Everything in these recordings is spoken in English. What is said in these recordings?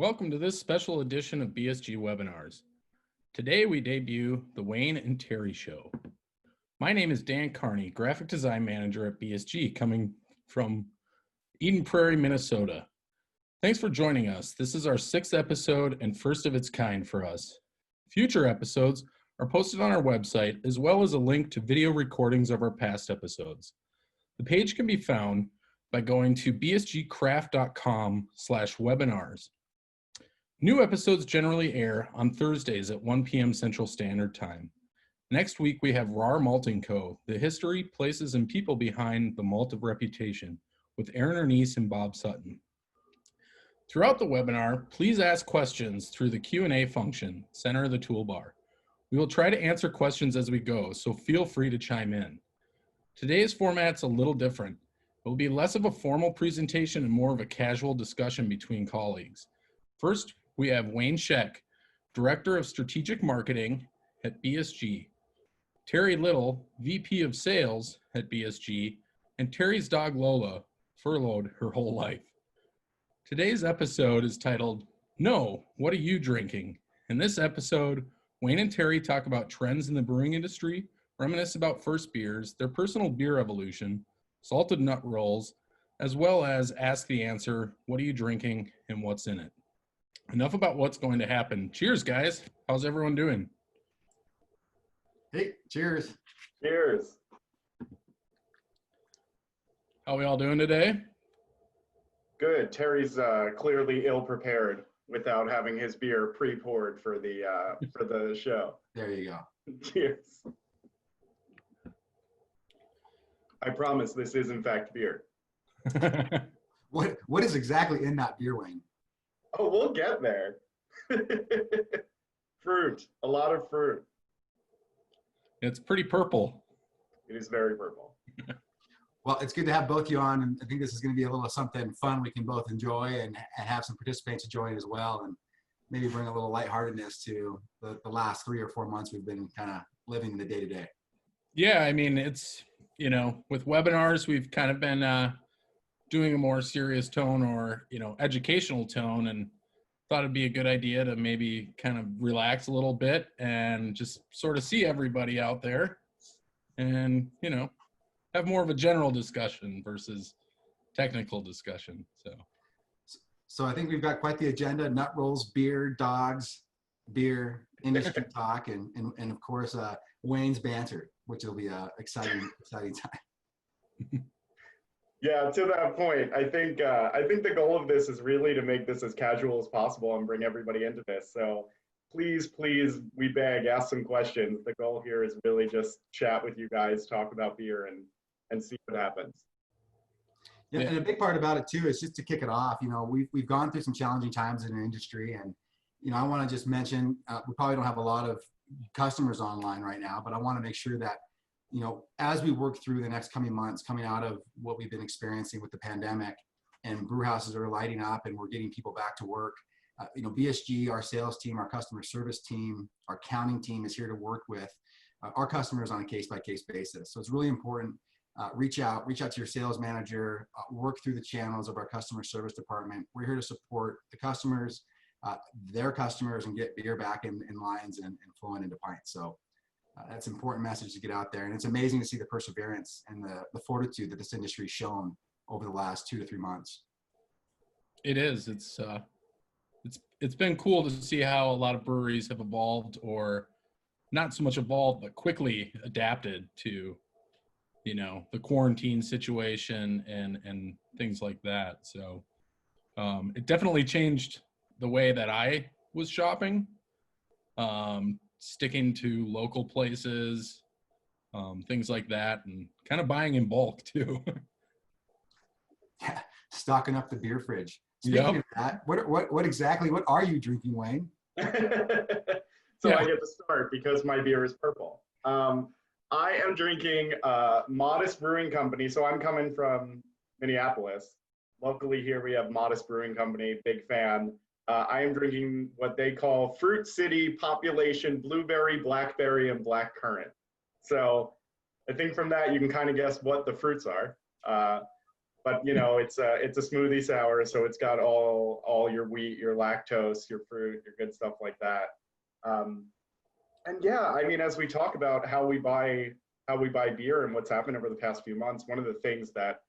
Welcome to this special edition of BSG Webinars. Today we debut the Wayne and Terry Show. My name is Dan Kearney, Graphic Design Manager at BSG, coming from Eden Prairie, Minnesota. Thanks for joining us. This is our 6th episode and first of its kind for us. Future episodes are posted on our website, as well as a link to video recordings of our past episodes. The page can be found by going to bsgcraft.com/webinars. New episodes generally air on Thursdays at 1 p.m. Central Standard Time. Next week, we have RAR Malting Co., the history, places, and people behind the malt of reputation, with Aaron Reminisce and Bob Sutton. Throughout the webinar, please ask questions through the Q&A function, center of the toolbar. We will try to answer questions as we go, so feel free to chime in. Today's format's a little different. It will be less of a formal presentation and more of a casual discussion between colleagues. First, we have Wayne SCHECK, Director of Strategic Marketing at BSG, Terry Little, VP of Sales at BSG, and Terry's dog Lola, furloughed her whole life. Today's episode is titled, No, What Are You Drinking? In this episode, Wayne and Terry talk about trends in the brewing industry, reminisce about first beers, their personal beer evolution, salted nut rolls, as well as ask the answer, what are you drinking and what's in it? Enough about what's going to happen. Cheers, guys. How's everyone doing? Hey, cheers. Cheers. How are we all doing today? Good. Terry's clearly ill-prepared without having his beer pre-poured for the show. There you go. Cheers. I promise this is in fact beer. What is exactly in that beer, Wayne? Oh, we'll get there. Fruit. A lot of fruit. It's pretty purple. It is very purple. Well, it's good to have both of you on, and I think this is going to be a little something fun we can both enjoy and have some participants enjoy it as well, and maybe bring a little lightheartedness to the last 3 or 4 months we've been kind of living the day-to-day. Yeah, I mean, it's, with webinars, we've kind of been doing a more serious tone or, educational tone, and thought it'd be a good idea to maybe kind of relax a little bit and just sort of see everybody out there and, have more of a general discussion versus technical discussion. So I think we've got quite the agenda: nut rolls, beer, dogs, beer, industry talk, and of course, Wayne's banter, which will be an exciting time. Yeah, to that point, I think the goal of this is really to make this as casual as possible and bring everybody into this. So please, we beg, ask some questions. The goal here is really just chat with you guys, talk about beer, and see what happens. Yeah, and a big part about it too is just to kick it off. We've gone through some challenging times in the industry, and I want to just mention we probably don't have a lot of customers online right now, but I want to make sure that as we work through the next coming months, coming out of what we've been experiencing with the pandemic, and brew houses are lighting up and we're getting people back to work, BSG, our sales team, our customer service team, our accounting team is here to work with our customers on a case-by-case basis. So it's really important. Reach out to your sales manager, work through the channels of our customer service department. We're here to support the customers, their customers, and get beer back in lines and flowing into pints. So that's an important message to get out there. And it's amazing to see the perseverance and the fortitude that this industry has shown over the last 2 to 3 months. It is. It's been cool to see how a lot of breweries have evolved, or not so much evolved, but quickly adapted to, the quarantine situation and things like that. So it definitely changed the way that I was shopping, sticking to local places, things like that, and kind of buying in bulk too. Yeah, stocking up the beer fridge. Speaking of that, what are you drinking, Wayne? So I get to start because my beer is purple. I am drinking Modest Brewing Company. So I'm coming from Minneapolis. Locally here we have Modest Brewing Company, big fan. I am drinking what they call Fruit City Population Blueberry, Blackberry, and Blackcurrant. So I think from that you can kind of guess what the fruits are. but you know, it's a smoothie sour, so it's got all your wheat, your lactose, your fruit, your good stuff like that. And yeah, I mean, as we talk about how we buy beer and what's happened over the past few months, one of the things that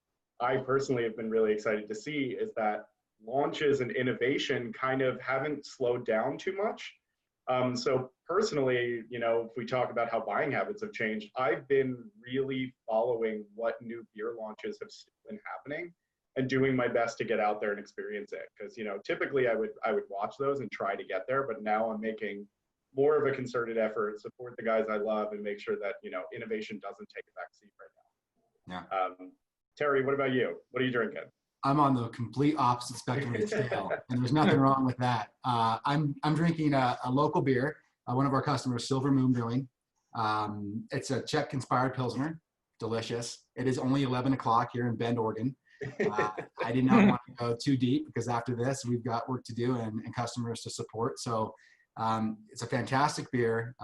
I personally have been really excited to see is that launches and innovation kind of haven't slowed down too much. So personally, you know, if we talk about how buying habits have changed, I've been really following what new beer launches have been happening and doing my best to get out there and experience it. Because, you know, typically I would watch those and try to get there, but now I'm making more of a concerted effort, support the guys I love, and make sure that, you know, innovation doesn't take a back seat right now. Yeah. Terry, what about you? What are you drinking? I'm on the complete opposite spectrum of the scale, and there's nothing wrong with that. I'm drinking a local beer, one of our customers, Silver Moon Brewing. It's a Czech inspired Pilsner, delicious. It is only 11 o'clock here in Bend, Oregon. I did not want to go too deep because after this, we've got work to do and customers to support. So it's a fantastic beer.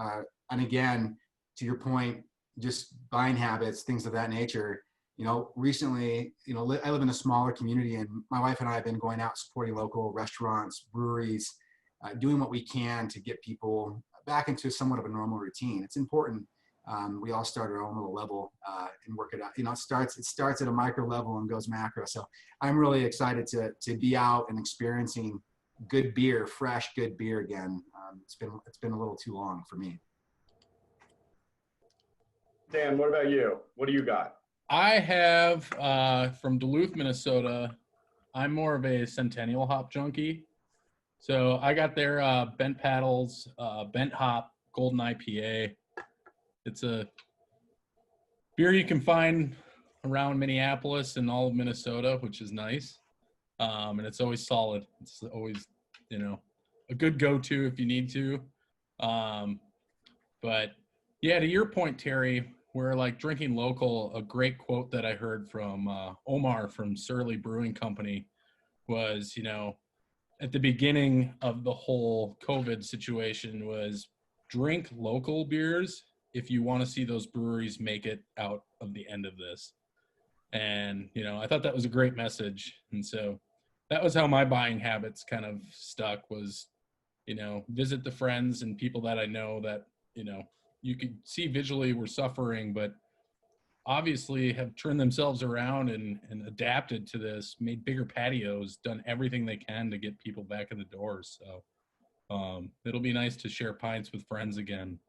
And again, to your point, just buying habits, things of that nature. You know, recently, you know, I live in a smaller community, and my wife and I have been going out supporting local restaurants, breweries, doing what we can to get people back into somewhat of a normal routine. It's important. We all start our own little level and work it out. You know, it starts at a micro level and goes macro. So I'm really excited to be out and experiencing good beer, fresh, good beer again. It's been a little too long for me. Dan, what about you? What do you got? I have from Duluth, Minnesota. I'm more of a Centennial hop junkie. So I got their Bent Paddles, Bent Hop Golden IPA. It's a beer you can find around Minneapolis and all of Minnesota, which is nice. And it's always solid. It's always, you know, a good go-to if you need to. But yeah, to your point, Terry, we're like drinking local. A great quote that I heard from Omar from Surly Brewing Company was, you know, at the beginning of the whole COVID situation was drink local beers if you want to see those breweries make it out of the end of this. And, you know, I thought that was a great message. And so that was how my buying habits kind of stuck was, you know, visit the friends and people that I know that, you know, you could see visually were suffering, but obviously have turned themselves around and adapted to this, made bigger patios, done everything they can to get people back in the doors. So it'll be nice to share pints with friends again.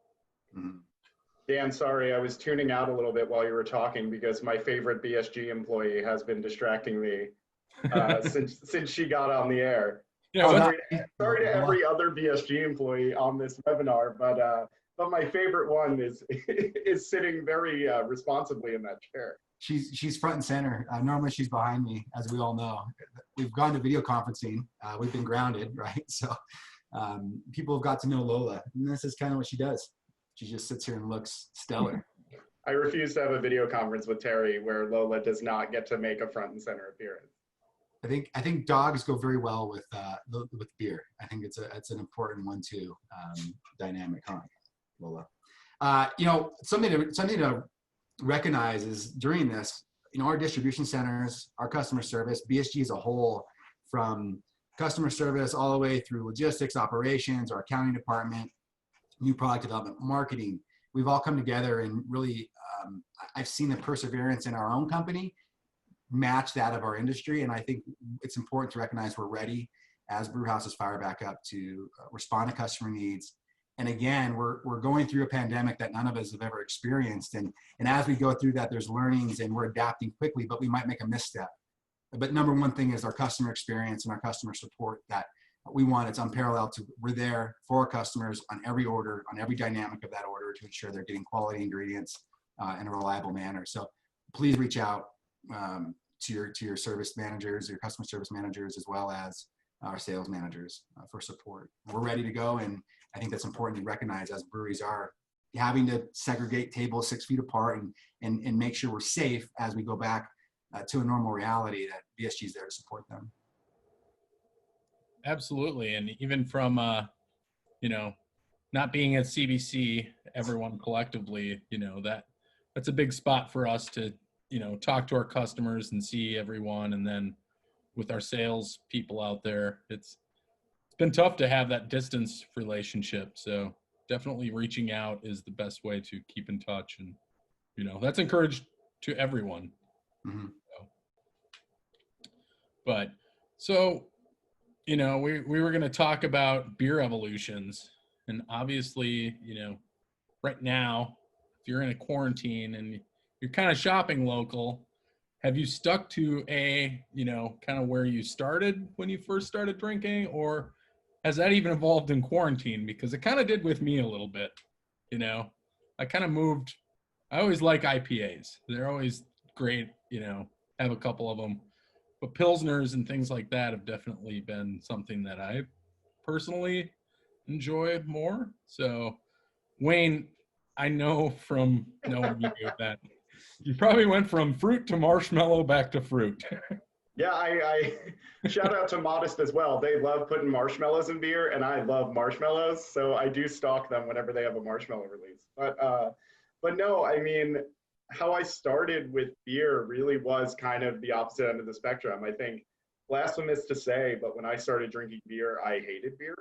Dan, sorry, I was tuning out a little bit while you were talking because my favorite BSG employee has been distracting me since she got on the air. Yeah, sorry to every other BSG employee on this webinar, but my favorite one is sitting very responsibly in that chair. She's front and center. Normally she's behind me, as we all know. We've gone to video conferencing. We've been grounded, right? So people have got to know Lola, and this is kind of what she does. She just sits here and looks stellar. I refuse to have a video conference with Terry where Lola does not get to make a front and center appearance. I think dogs go very well with beer. I think it's an important 1-2 dynamic, huh, Lola? You know, something to recognize is during this, you know, our distribution centers, our customer service, BSG as a whole, from customer service all the way through logistics, operations, our accounting department, new product development, marketing, we've all come together and really, I've seen the perseverance in our own company match that of our industry. And I think it's important to recognize we're ready as brew houses fire back up to respond to customer needs. And again, we're going through a pandemic that none of us have ever experienced. And as we go through that, there's learnings and we're adapting quickly, but we might make a misstep. But number one thing is our customer experience and our customer support that we want. It's unparalleled. We're there for our customers on every order, on every dynamic of that order to ensure they're getting quality ingredients in a reliable manner. So please reach out to your service managers, your customer service managers, as well as our sales managers for support. We're ready to go, and I think that's important to recognize as breweries are having to segregate tables 6 feet apart and make sure we're safe as we go back to a normal reality, that BSG is there to support them. Absolutely. And even from, you know, not being at CBC, everyone collectively, you know, that's a big spot for us to talk to our customers and see everyone. And then with our sales people out there, it's been tough to have that distance relationship. So definitely reaching out is the best way to keep in touch. And, that's encouraged to everyone. Mm-hmm. But so, we were going to talk about beer evolutions. And obviously, right now, if you're in a quarantine and you're kind of shopping local, have you stuck to kind of where you started when you first started drinking, or has that even evolved in quarantine? Because it kind of did with me a little bit. I kind of moved. I always like IPAs. They're always great, have a couple of them. But Pilsners and things like that have definitely been something that I personally enjoy more. So, Wayne, I know from knowing you that you probably went from fruit to marshmallow back to fruit. Yeah, I shout out to Modest as well. They love putting marshmallows in beer, and I love marshmallows, so I do stalk them whenever they have a marshmallow release. But no, I mean, how I started with beer really was kind of the opposite end of the spectrum. I think, blasphemous to say, but when I started drinking beer, I hated beer.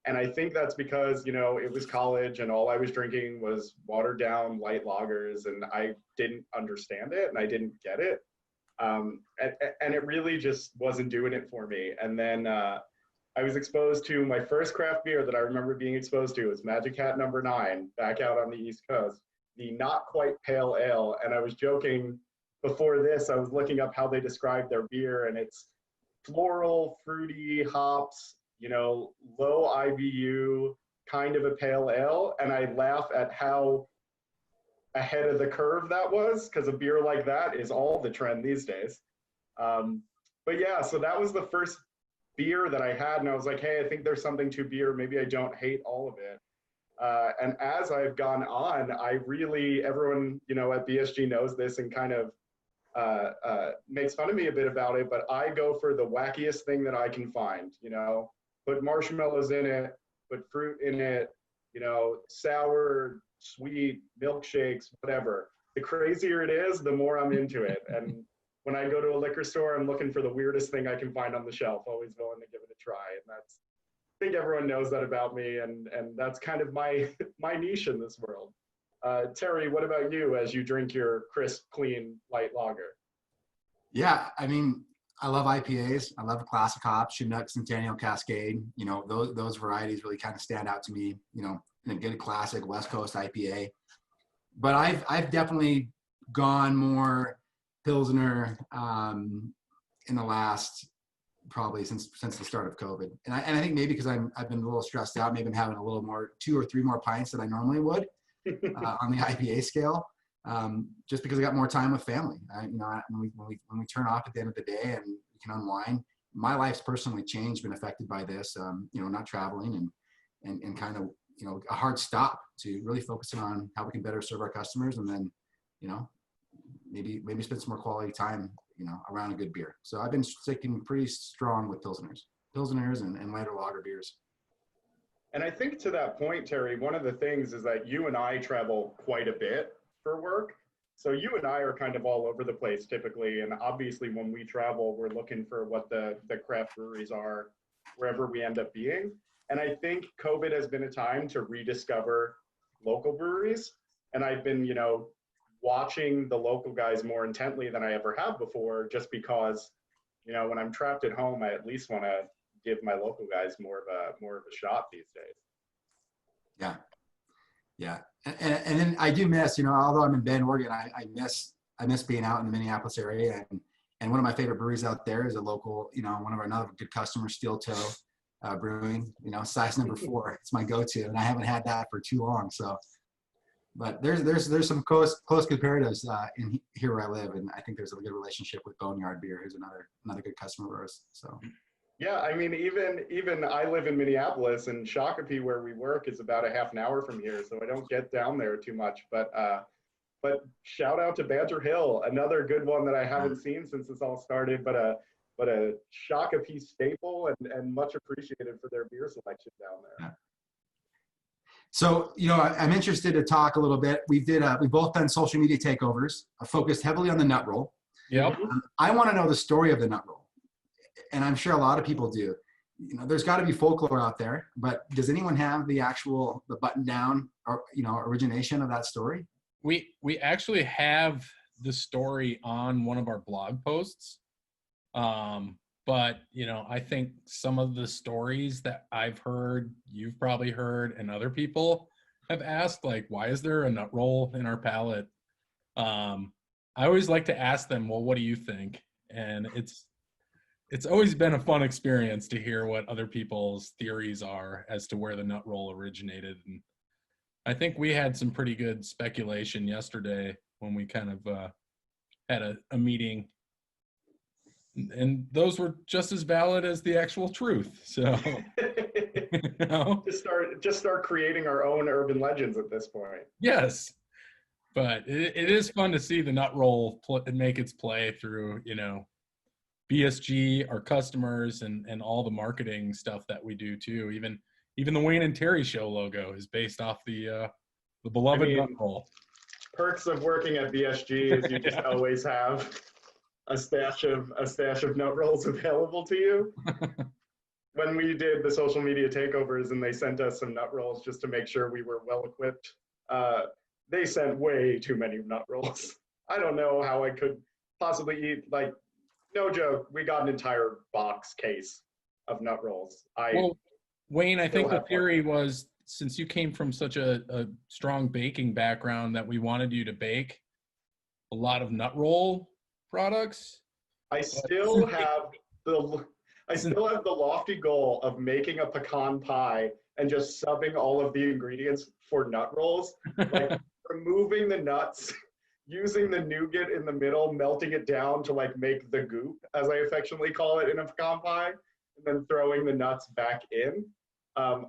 And I think that's because, it was college and all I was drinking was watered down light lagers, and I didn't understand it and I didn't get it. And it really just wasn't doing it for me. And then I was exposed to my first craft beer that I remember being exposed to was Magic Hat No. 9 back out on the East Coast, the not quite pale ale. And I was joking before this, I was looking up how they describe their beer, and it's floral, fruity, hops, low IBU, kind of a pale ale. And I laugh at how ahead of the curve that was, because a beer like that is all the trend these days. But yeah, so that was the first beer that I had, and I was like, hey, I think there's something to beer. Maybe I don't hate all of it. And as I've gone on, I really, everyone, at BSG knows this and kind of makes fun of me a bit about it, but I go for the wackiest thing that I can find, put marshmallows in it, put fruit in it, sour, sweet, milkshakes, whatever. The crazier it is, the more I'm into it. And when I go to a liquor store, I'm looking for the weirdest thing I can find on the shelf, always willing to give it a try. And I think everyone knows that about me, and that's kind of my niche in this world. Terry, what about you as you drink your crisp, clean, light lager? Yeah, I mean, I love IPAs. I love classic hops, Chinook, Centennial, Cascade. Those varieties really kind of stand out to me, in a good classic West Coast IPA. But I've definitely gone more Pilsner in the last, probably since the start of COVID. And I think maybe because I've been a little stressed out, maybe I'm having a little more, 2 or 3 more pints than I normally would on the IPA scale. Just because I got more time with family. When we turn off at the end of the day and we can unwind, my life's personally changed, been affected by this, not traveling and kind of, a hard stop to really focusing on how we can better serve our customers. And then, maybe spend some more quality time, around a good beer. So I've been sticking pretty strong with Pilsners and lighter lager beers. And I think to that point, Terry, one of the things is that you and I travel quite a bit for work. So you and I are kind of all over the place typically. And obviously when we travel, we're looking for what the craft breweries are wherever we end up being. And I think COVID has been a time to rediscover local breweries. And I've been, watching the local guys more intently than I ever have before, just because, when I'm trapped at home, I at least want to give my local guys more of a shot these days. Yeah. And then I do miss, although I'm in Bend, Oregon, I miss being out in the Minneapolis area. And one of my favorite breweries out there is a local, one of our another good customers, Steel Toe Brewing, size number 4. It's my go-to, and I haven't had that for too long. So, but there's some close comparatives in here where I live, and I think there's a good relationship with Boneyard Beer, who's another good customer of ours. So. Yeah, I mean, even I live in Minneapolis, and Shakopee, where we work, is about a half an hour from here, so I don't get down there too much. But shout out to Badger Hill, another good one that I haven't seen since this all started, but a Shakopee staple, and much appreciated for their beer selection down there. So, I'm interested to talk a little bit. We've both done social media takeovers, focused heavily on the nut roll. Yep. I want to know the story of the nut roll, and I'm sure a lot of people do. There's got to be folklore out there, but does anyone have the button down or origination of that story? We actually have the story on one of our blog posts. But I think some of the stories that I've heard, you've probably heard, and other people have asked, like, why is there a nut roll in our palate? I always like to ask them, well, what do you think? And it's always been a fun experience to hear what other people's theories are as to where the nut roll originated. And I think we had some pretty good speculation yesterday when we kind of had a meeting, and those were just as valid as the actual truth. So just start creating our own urban legends at this point. Yes, but it is fun to see the nut roll make its play through BSG, our customers, and all the marketing stuff that we do too. Even the Wayne and Terry show logo is based off the beloved nut roll. Perks of working at BSG is you just always have a stash of nut rolls available to you. When we did the social media takeovers and they sent us some nut rolls just to make sure we were well equipped, they sent way too many nut rolls. I don't know how I could possibly eat, like, no joke, we got an entire box case of nut rolls. Well, Wayne, I think the theory was, since you came from such a strong baking background, that we wanted you to bake a lot of nut roll products. I still have the lofty goal of making a pecan pie and just subbing all of the ingredients for nut rolls, like removing the nuts, using the nougat in the middle, melting it down to like make the goop, as I affectionately call it in a pecan pie, and then throwing the nuts back in.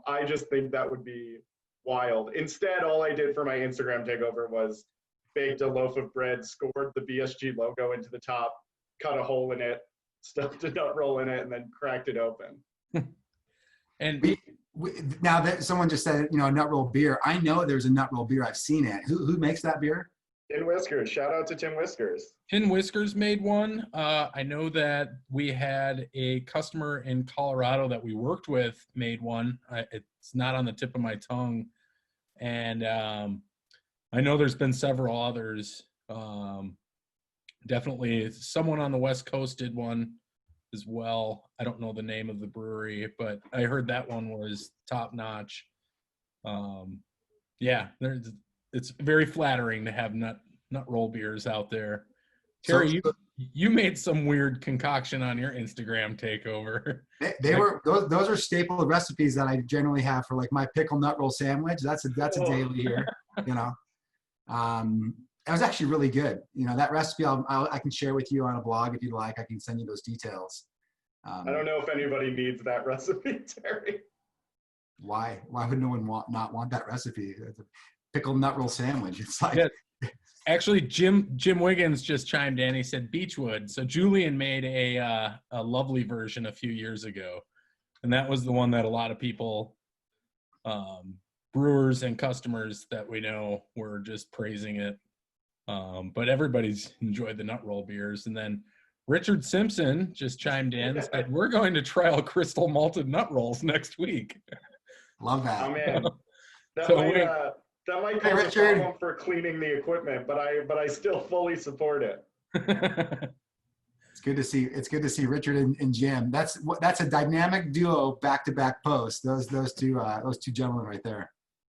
I just think that would be wild. Instead, all I did for my Instagram takeover was baked a loaf of bread, scored the BSG logo into the top, cut a hole in it, stuffed a nut roll in it, and then cracked it open. And now that someone just said, a nut roll beer, I know there's a nut roll beer. I've seen it. Who makes that beer? Tin Whiskers. Shout out to Tin Whiskers. Tin Whiskers made one. I know that we had a customer in Colorado that we worked with made one. It's not on the tip of my tongue. And I know there's been several others. Definitely someone on the West Coast did one as well. I don't know the name of the brewery, but I heard that one was top notch. Yeah, it's very flattering to have nut roll beers out there. Terry, you made some weird concoction on your Instagram takeover. Those are staple recipes that I generally have for like my pickle nut roll sandwich. That's a daily here. That was actually really good. That recipe I can share with you on a blog if you'd like. I can send you those details. I don't know if anybody needs that recipe, Terry. Why would no one not want that recipe? It's a pickle nut roll sandwich. It's like, yeah. Actually, Jim Wiggins just chimed in. He said Beechwood. So Julian made a lovely version a few years ago, and that was the one that a lot of people, brewers and customers that we know, were just praising it. But everybody's enjoyed the nut roll beers. And then Richard Simpson just chimed in and said, we're going to trial crystal malted nut rolls next week. Love that. Oh man, that might cause a problem for cleaning the equipment, but I still fully support it. It's good to see Richard and Jim. That's a dynamic duo back-to-back posts. Those two gentlemen right there.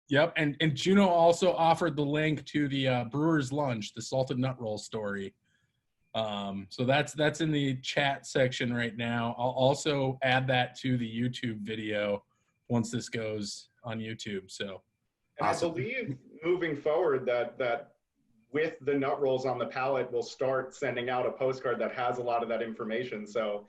Yep, and Juno also offered the link to the Brewer's Lunch, the salted nut roll story. So that's in the chat section right now. I'll also add that to the YouTube video once this goes on YouTube. So, and awesome. I believe moving forward that with the nut rolls on the pallet, we'll start sending out a postcard that has a lot of that information. So,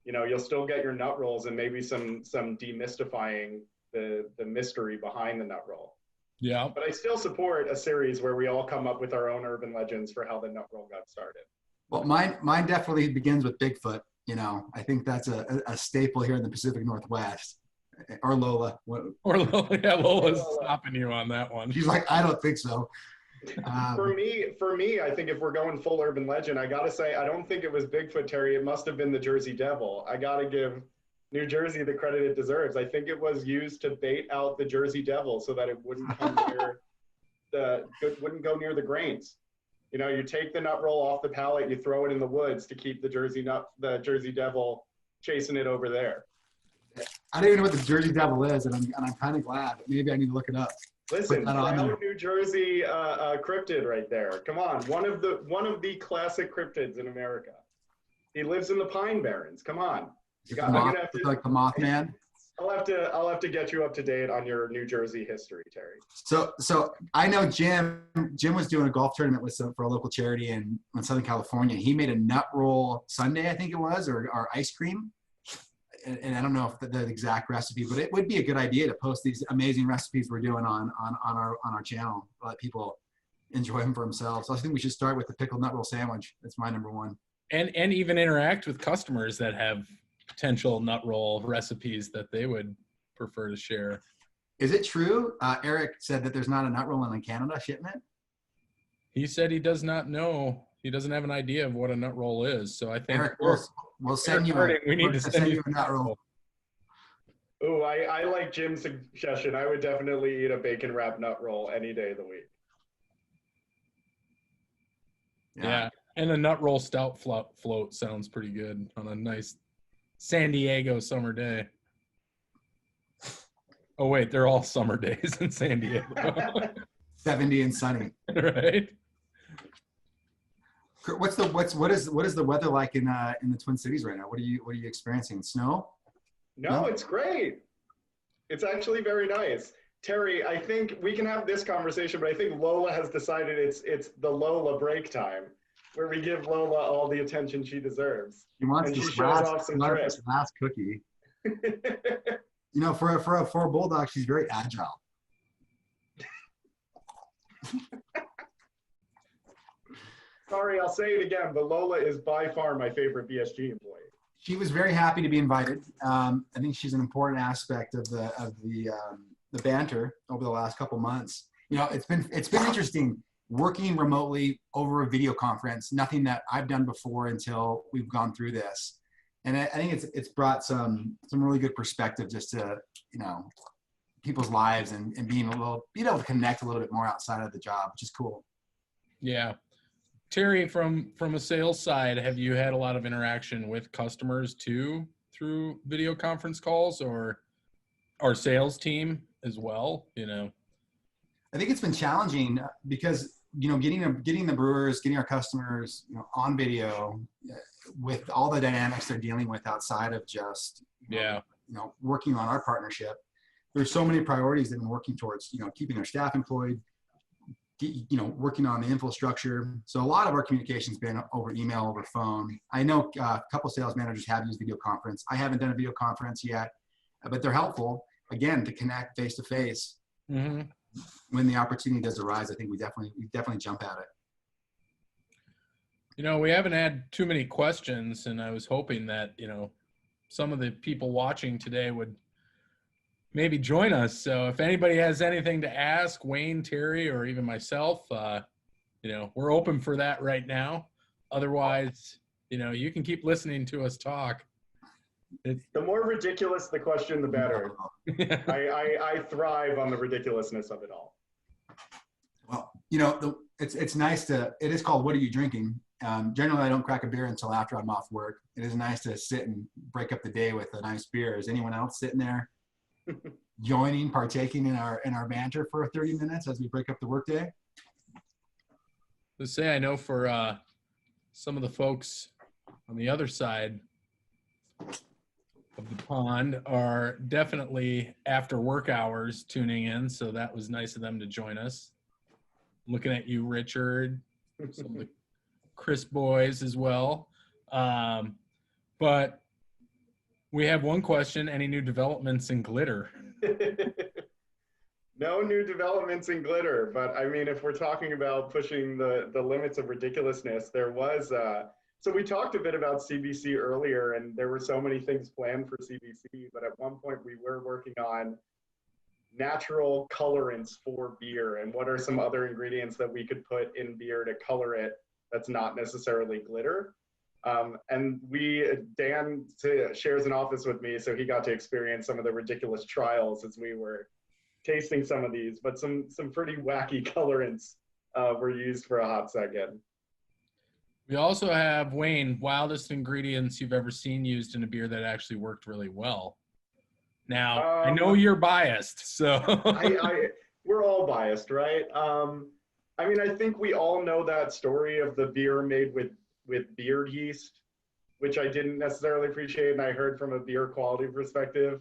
you'll still get your nut rolls and maybe some demystifying the mystery behind the nut roll. Yeah. But I still support a series where we all come up with our own urban legends for how the nut roll got started. Well, mine definitely begins with Bigfoot. I think that's a staple here in the Pacific Northwest. Or Lola. Or Lola, yeah, Lola's stopping you on that one. She's like, I don't think so. For me, I think if we're going full urban legend, I gotta say, I don't think it was Bigfoot, Terry. It must have been the Jersey Devil. I gotta give New Jersey the credit it deserves. I think it was used to bait out the Jersey Devil so that it wouldn't come wouldn't go near the grains. You know, you take the nut roll off the pallet, you throw it in the woods to keep the Jersey Devil chasing it over there. I don't even know what the Jersey Devil is, and I'm kind of glad. Maybe I need to look it up. Listen, proud New Jersey cryptid right there. Come on, one of the classic cryptids in America. He lives in the Pine Barrens. Come on, like the Mothman. I'll have to get you up to date on your New Jersey history, Terry. So I know Jim was doing a golf tournament for a local charity in Southern California. He made a nut roll sundae, I think it was, or ice cream. And I don't know if the exact recipe, but it would be a good idea to post these amazing recipes we're doing on our channel, let people enjoy them for themselves. So I think we should start with the pickled nut roll sandwich. That's my number one. And even interact with customers that have potential nut roll recipes that they would prefer to share. Is it true? Eric said that there's not a nut roll in the Canada shipment. He said he does not know. He doesn't have an idea of what a nut roll is. So I think Eric, we'll send you. We need to send you a nut roll. Oh, I like Jim's suggestion. I would definitely eat a bacon wrapped nut roll any day of the week. Yeah, and a nut roll stout float sounds pretty good on a nice San Diego summer day. Oh wait, they're all summer days in San Diego. 70 and sunny. Right. What is the weather like in the Twin Cities right now? What are you experiencing? Snow? No, it's great. It's actually very nice. Terry, I think we can have this conversation, but I think Lola has decided it's the Lola break time, where we give Lola all the attention she deserves. She wants this last cookie. You know, for a bulldog, she's very agile. Sorry, I'll say it again, but Lola is by far my favorite BSG employee. She was very happy to be invited. I think she's an important aspect of the banter over the last couple months. You know, it's been interesting working remotely over a video conference. Nothing that I've done before until we've gone through this, and I think it's brought some really good perspective just to, you know, people's lives and being able to connect a little bit more outside of the job, which is cool. Yeah. Terry, from a sales side, have you had a lot of interaction with customers too through video conference calls, or our sales team as well? You know, I think it's been challenging because, you know, getting the brewers, getting our customers, you know, on video with all the dynamics they're dealing with outside of just working on our partnership. There's so many priorities that we're working towards, you know, keeping our staff employed, you know, working on the infrastructure. So a lot of our communication's been over email, over phone. I know a couple sales managers have used video conference. I haven't done a video conference yet, but they're helpful, again, to connect face to face. When the opportunity does arise. I think we definitely jump at it. You know, we haven't had too many questions, and I was hoping that, you know, some of the people watching today would maybe join us. So if anybody has anything to ask, Wayne, Terry, or even myself, you know, we're open for that right now. Otherwise, you know, you can keep listening to us talk. The more ridiculous the question, the better. I thrive on the ridiculousness of it all. Well, you know, it's nice it is called What Are You Drinking? Generally, I don't crack a beer until after I'm off work. It is nice to sit and break up the day with a nice beer. Is anyone else sitting there partaking in our banter for 30 minutes as we break up the workday? To say, I know for some of the folks on the other side of the pond are definitely after work hours tuning in, so that was nice of them to join us. Looking at you, Richard, some of the Chris boys as well. But we have one question: any new developments in glitter? No new developments in glitter, but I mean, if we're talking about pushing the limits of ridiculousness, there was So we talked a bit about CBC earlier, and there were so many things planned for CBC, but at one point we were working on natural colorants for beer and what are some other ingredients that we could put in beer to color it that's not necessarily glitter. And Dan shares an office with me, so he got to experience some of the ridiculous trials as we were tasting some of these, but some pretty wacky colorants were used for a hot second. We also have, Wayne, wildest ingredients you've ever seen used in a beer that actually worked really well. Now, I know you're biased, so. We're all biased, right? I mean, I think we all know that story of the beer made with beard yeast, which I didn't necessarily appreciate, and I heard from a beer quality perspective,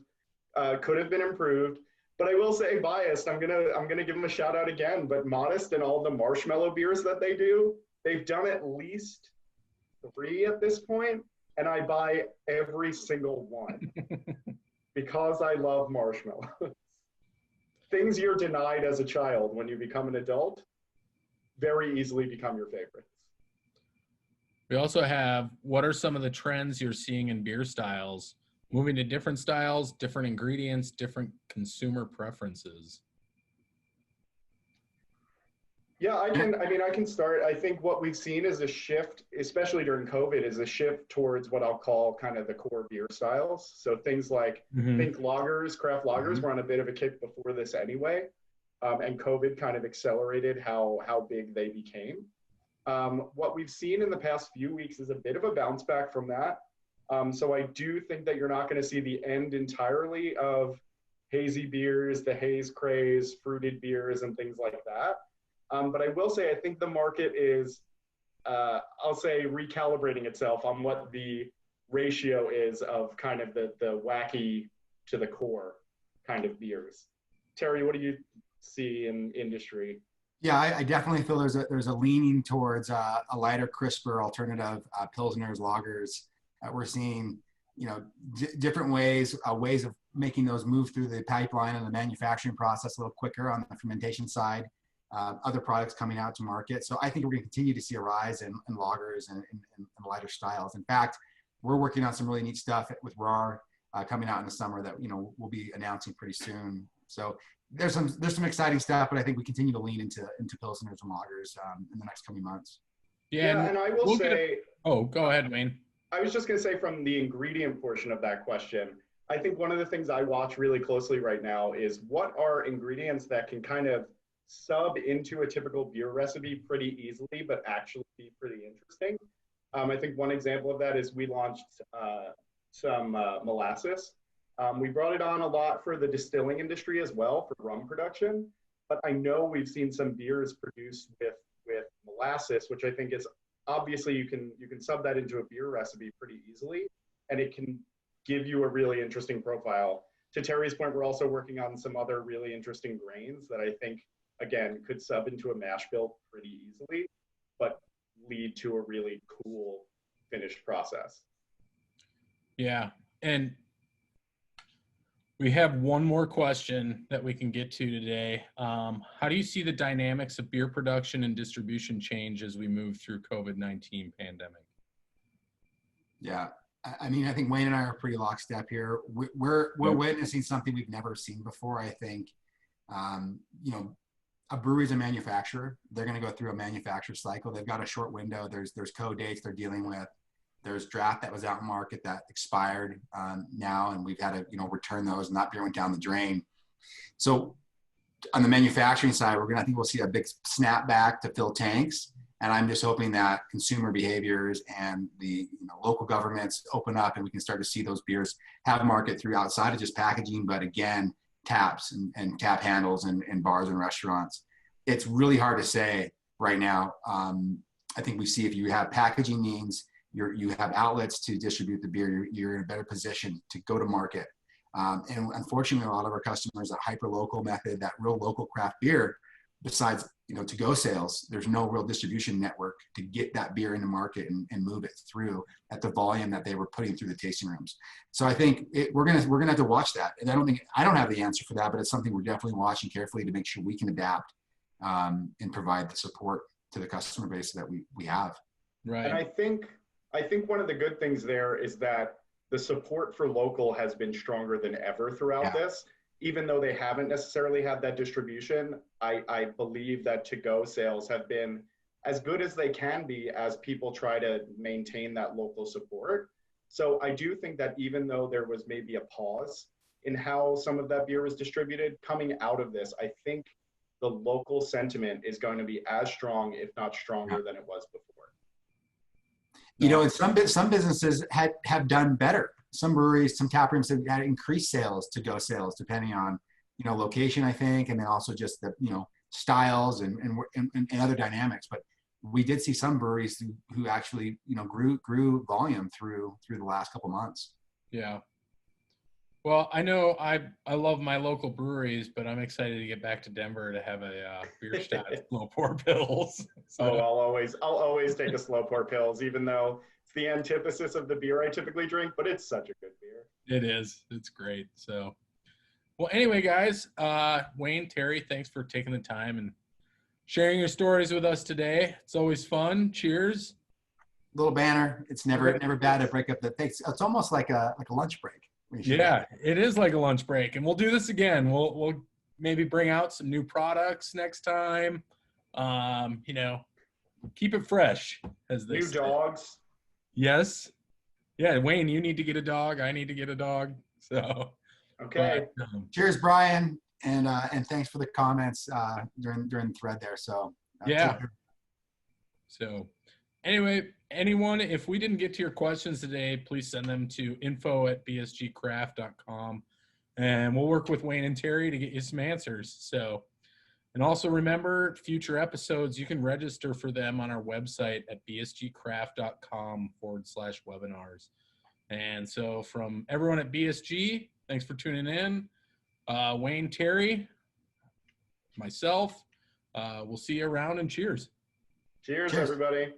could have been improved. But I will say, biased, I'm gonna give them a shout out again. But Modest and all the marshmallow beers that they do, they've done at least 3 at this point, and I buy every single one because I love marshmallows. Things you're denied as a child when you become an adult very easily become your favorites. We also have, what are some of the trends you're seeing in beer styles? Moving to different styles, different ingredients, different consumer preferences. Yeah, I can start. I think what we've seen is a shift, especially during COVID, is a shift towards what I'll call kind of the core beer styles. So things like think lagers, craft lagers were on a bit of a kick before this anyway. And COVID kind of accelerated how big they became. What we've seen in the past few weeks is a bit of a bounce back from that. So I do think that you're not going to see the end entirely of hazy beers, the haze craze, fruited beers, and things like that. But I will say, I think the market is, I'll say, recalibrating itself on what the ratio is of kind of the wacky to the core kind of beers. Terry, what do you see in industry? Yeah, I definitely feel there's a leaning towards a lighter, crisper alternative, pilsners, lagers. We're seeing, different ways of making those move through the pipeline and the manufacturing process a little quicker on the fermentation side. Other products coming out to market. So I think we're going to continue to see a rise in lagers and lighter styles. In fact, we're working on some really neat stuff with RAR coming out in the summer that we'll be announcing pretty soon. So there's some exciting stuff, but I think we continue to lean into pilsners and lagers in the next coming months. Yeah, and I will say. Oh, go ahead, Wayne. I was just going to say, from the ingredient portion of that question, I think one of the things I watch really closely right now is what are ingredients that can kind of sub into a typical beer recipe pretty easily, but actually be pretty interesting. I think one example of that is we launched some molasses. We brought it on a lot for the distilling industry as well, for rum production, but I know we've seen some beers produced with molasses, which I think is obviously you can sub that into a beer recipe pretty easily, and it can give you a really interesting profile. To Terry's point, we're also working on some other really interesting grains that I think, again, could sub into a mash bill pretty easily, but lead to a really cool finished process. Yeah. And we have one more question that we can get to today. How do you see the dynamics of beer production and distribution change as we move through COVID-19 pandemic? Yeah. I mean, I think Wayne and I are pretty lockstep here. We're witnessing something we've never seen before. I think, a brewery is a manufacturer. They're going to go through a manufacturer cycle. They've got a short window. There's code dates they're dealing with. There's draft that was out in market that expired now, and we've had to return those, and that beer went down the drain. So on the manufacturing side, I think we'll see a big snapback to fill tanks. And I'm just hoping that consumer behaviors and the local governments open up, and we can start to see those beers have market through outside of just packaging, but again, taps and tap handles and bars and restaurants. It's really hard to say right now. I think we see if you have packaging means, you have outlets to distribute the beer, you're in a better position to go to market. And unfortunately, a lot of our customers, that hyper-local method, that real local craft beer, besides to-go sales, there's no real distribution network to get that beer into market and move it through at the volume that they were putting through the tasting rooms. So I think we're gonna have to watch that. And I don't have the answer for that, but it's something we're definitely watching carefully to make sure we can adapt and provide the support to the customer base that we have. Right. And I think I think one of the good things there is that the support for local has been stronger than ever throughout this. Even though they haven't necessarily had that distribution, I believe that to-go sales have been as good as they can be as people try to maintain that local support. So I do think that even though there was maybe a pause in how some of that beer was distributed, coming out of this, I think the local sentiment is going to be as strong, if not stronger, than it was before. You know, and some businesses have done better. Some breweries, some tap rooms have had increased sales, to-go sales, depending on, you know, location, I think, and then also just the, you know, styles and other dynamics. But we did see some breweries who actually, you know, grew volume through the last couple months. Yeah. Well, I know I love my local breweries, but I'm excited to get back to Denver to have a beer shot slow pour pills. So. Oh, I'll always take a slow pour pills, even though it's the antithesis of the beer I typically drink, but it's such a good beer. It is. It's great. So, well, anyway, guys, Wayne, Terry, thanks for taking the time and sharing your stories with us today. It's always fun. Cheers. Little banner. It's never bad to break up the things. It's almost like a lunch break. Yeah, it is like a lunch break, and we'll do this again. We'll maybe bring out some new products next time. You know, keep it fresh. As they say. Dogs. Yes. Yeah, Wayne, you need to get a dog. I need to get a dog. So. Okay. But, cheers, Brian, and thanks for the comments during the thread there. So. Yeah. So. Anyway, anyone, if we didn't get to your questions today, please send them to info@bsgcraft.com, and we'll work with Wayne and Terry to get you some answers. So, and also remember, future episodes, you can register for them on our website at bsgcraft.com/webinars. And so from everyone at BSG, thanks for tuning in. Wayne, Terry, myself, we'll see you around, and cheers. Cheers, everybody.